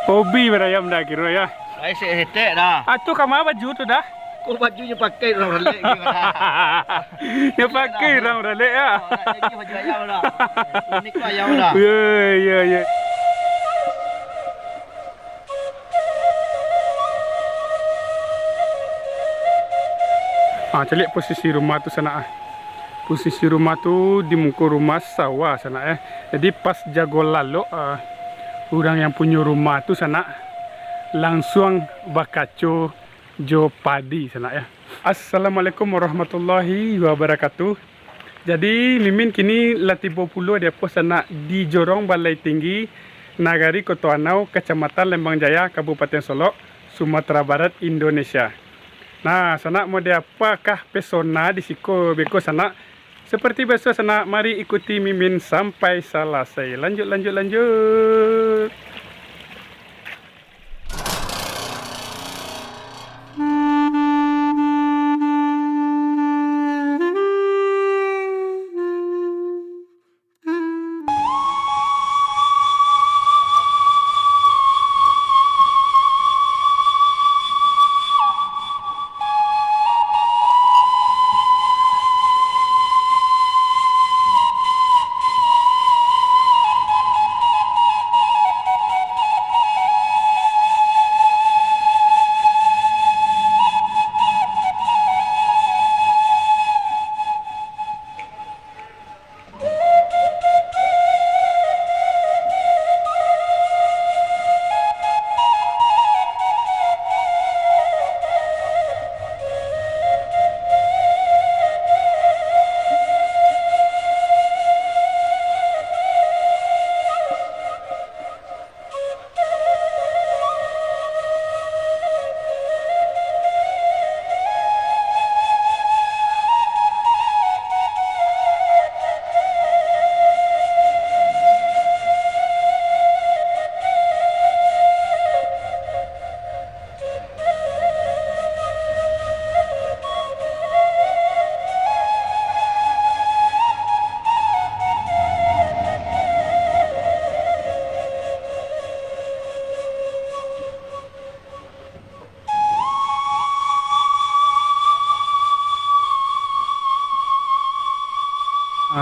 Hobi berayam dah kira ya. Ai setek dah. Atu kamar baju tu dah. Kau bajunya pakai orang relek gimana? Dia pakai orang relek ya. Lagi baju ayam dah. Ini kau ayam dah. Ya. Celik posisi rumah tu sana. Posisi rumah tu di muka rumah sawah sana. Jadi pas jago lalu orang yang punya rumah tu sana langsung bakaco jo padi sana ya. Assalamualaikum warahmatullahi wabarakatuh. Jadi Mimin kini latibo pulo dia pos sana di Jorong Balai Tinggi Nagari Kotoanau, Kecamatan Lembang Jaya, Kabupaten Solok, Sumatera Barat, Indonesia. Nah, sana mau dia apakah pesona di siko beko sana? Seperti biasa sana, mari ikuti Mimin sampai selesai. Lanjut.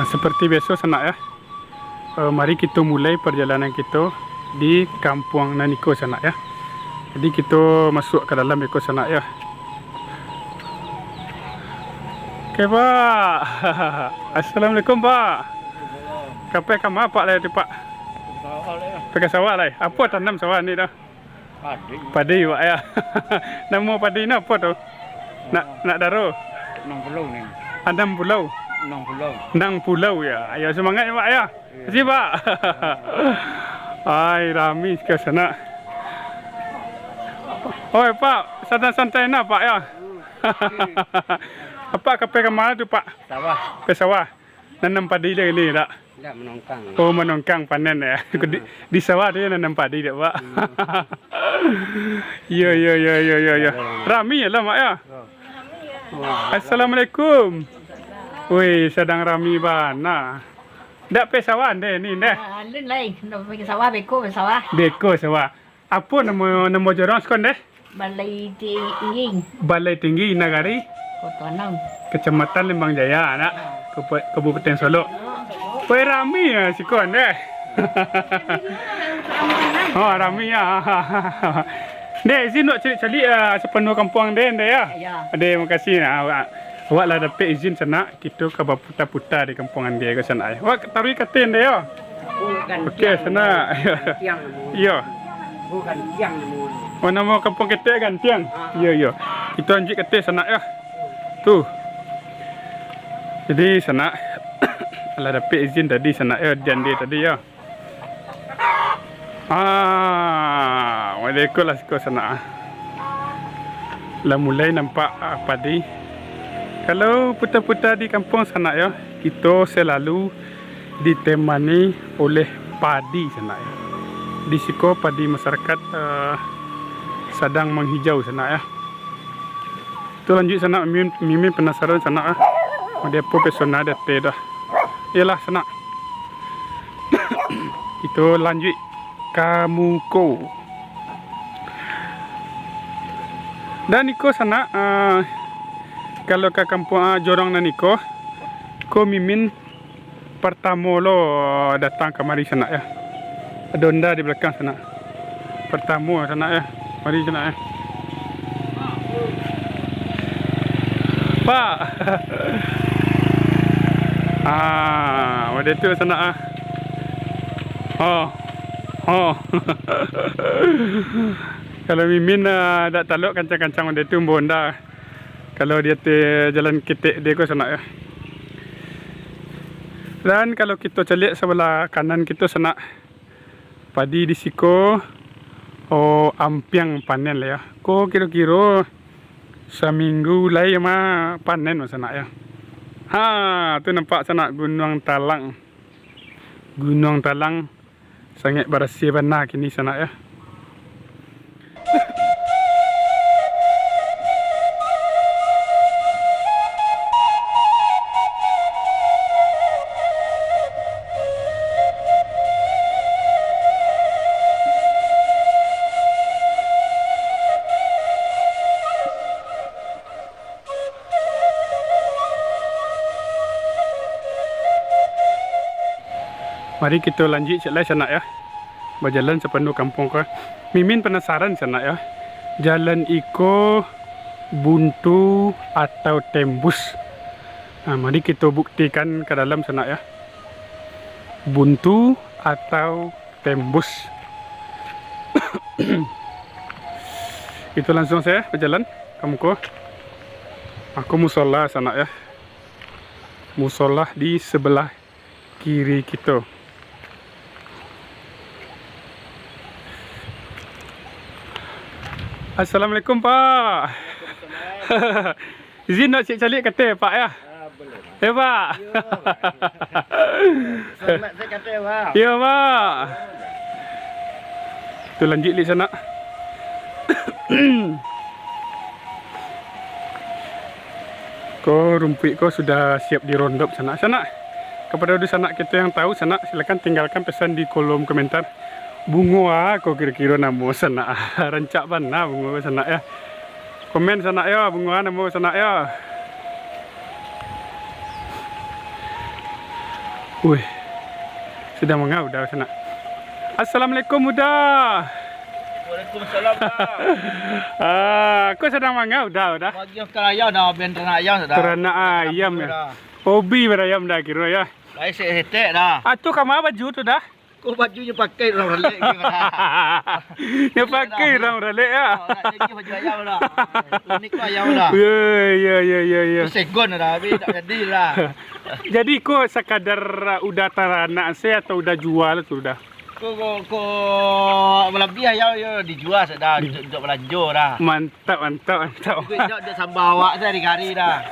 Seperti biasa sana ya. Mari kita mulai perjalanan kita di Kampung Naniko sana ya. Jadi kita masuk ke dalam Eko sana ya. Oke Pak. Assalamualaikum Pak. Kapai kama Pak lah tu Pak. Pakai sawah lah. Apa tanam sawah ni dah? Padi Pak ya. Nama padi ni apa tu? Nak daro. 6 pulau ni. 6 pulau. 6 pulau ya. Ayo semangat ya Pak ya. Terima kasih Pak. Hai Rami ke sana. Oi Pak, santai-santai nak Pak ya. Apa kapai ke mana tu Pak? Sawah. Ke sawah. Nanam padi dia ni tak? Tak menongkang. Oh menongkang panen ya. Di sawah dia nanam padi tak Pak? Ya. Rami ya lah Mak ya. Assalamualaikum. Woi, sedang rami bana. Dak pe sawah deh ni deh. Lin lain, nak pergi sawah beko sawah. Beko sawah. Apa nama jorong sekon deh? Balai Tinggi, Balai Tinggi Nagari Kotoanau, Kecamatan Lembang Jaya, nak Kabupaten Solok. Woi rami ya sekon deh. Oh rami ya. Deh, izin nak cari sepenuh kampung deh ya. Ya. Terima kasih nak. Awak lah dapat izin sana kita ke berputar-putar di kampungan dia ke sana. Awak taruh katin dia ya. Okey sana. Ya. Bukan tiang ni. Oh nama kampung kita kan tiang. Ya. Kita lanjut katin sana ya. Tu. Jadi sana lah dapat izin tadi sana ya dan dia tadi ya. Waalaikumsalam lah ke sana. Lah mulai nampak padi. Kalau putar-putar di kampung sana ya, kita selalu ditemani oleh padi sana ya. Di siko padi masyarakat sedang menghijau sana ya. Kita lanjut sana, Mimin penasaran sana ah. Dia apa pesona dia dah. Yalah sana. Kita lanjut Kamuko. Dan iko sana kalau ke kampung Jorong na niko, ko mimin pertama lo datang kemari sana ya. Ada onda di belakang sana. Pertama sana ya. Mari sana ya. Pak. Wadah tu sana ah. Oh. Kalau mimin dak taluk kancang-kancang wadah tu bonda. Kalau dia jalan ketek dia ko sana ya. Dan kalau kita calik sebelah kanan kita sana padi di siko ampiang panen lah ya. Ko kira-kira seminggu lagi mah panen sana ya. Tu nampak sana Gunung Talang. Gunung Talang sangat bersih benar kini sana ya. Mari kita lanjut celai sana ya. Berjalan sepenuh kampung ko. Mimin penasaran sana ya. Jalan iko buntu atau tembus. Mari kita buktikan ke dalam sana ya. Buntu atau tembus. Itu langsung saya berjalan kamu ko. Aku musola sana ya. Musola di sebelah kiri kita. Assalamualaikum Pak. Izin nak cik calik kata Pak ya? Boleh. Ya Pak. Selamat saya kata Pak. Ya Pak. Tu lanjut di sana. Ko rumput ko sudah siap dirondop sana. Sana. Kepada di sana kita yang tahu sana silakan tinggalkan pesan di kolom komentar. Bunga kok kira-kira nama sana. Rancak mana bunga sana ya. Komen sana ya bunga nama sana ya. Wih. Sudah mengau dah sana. Assalamualaikum muda. Waalaikumsalam Pak. Kau sedang mengau dah. Bagi orang ayam dah ben ternak ayam dah. Ternak ayam ya. Hobi berayam dah kira ya. Lai setek dah. Tu kamu baju tu dah. Kau bajunya pakai orang relek gitu dah. Dia pakai orang relek ya. Lagi baju ayam dah. Ini kau ayam dah. Ya. Segon dah, tapi tak jadi lah. Jadi kau sekadar udah teranak saya atau udah jual tu dah? Kau melebih ayam yo dijual sudah untuk belanja dah. Mantap. Ikut dia sambal awak dah hari dah.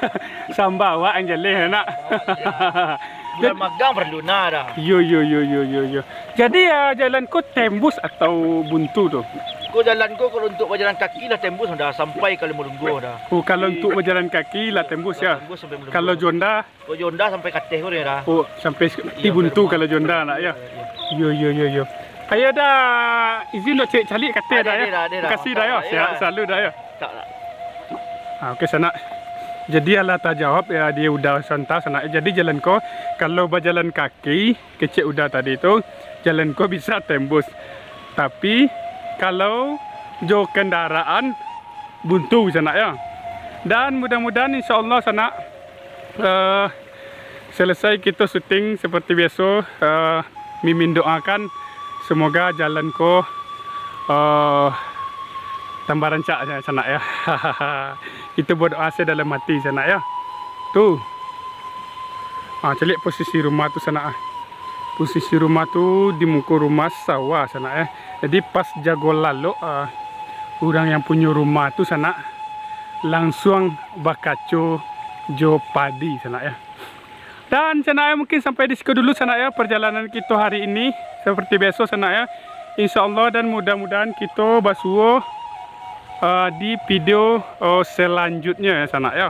Sambal awak yang jeleh nak. Bulan magang berluna dah. Yo. Jadi jalan kau tembus atau buntu tu? Kau jalan kau kalau untuk berjalan kaki lah tembus dah sampai ke Lemurunggo dah. Kalau untuk berjalan kaki lah tembus ya. Tembus sampai Lemurunggo. Kalau jonda? Kau jonda sampai Kateh kau dah. Sampai di buntu kalau jonda nak ya. Yo. Ayo dah izin nak cek calik kata dah ya. Terima kasih dah ya. Sihat selalu dah ya. Tak. Okey sana. Jadi Allah tak jawab ya dia udah santai sana. Jadi jalan ko kalau berjalan kaki kecil udah tadi tu jalan ko bisa tembus. Tapi kalau jo kendaraan buntu sana ya. Dan mudah-mudahan insya-Allah sana selesai kita syuting seperti biasa. Mimin doakan semoga jalan ko tambah rancak sana ya. Kita berdoa dalam hati sana ya. Tu. Calik posisi rumah tu sana. Posisi rumah tu di muka rumah sawah sana ya. Jadi pas jago lalu orang yang punya rumah tu sana langsung bakaco jo padi sana ya. Dan sana ya mungkin sampai di situ dulu sana ya perjalanan kita hari ini seperti biasa sana ya. Insyaallah dan mudah-mudahan kita basuh di video selanjutnya ya sana ya.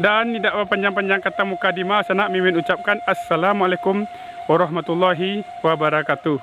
Dan tidak panjang-panjang kata mukadimah sana mimin ucapkan assalamualaikum warahmatullahi wabarakatuh.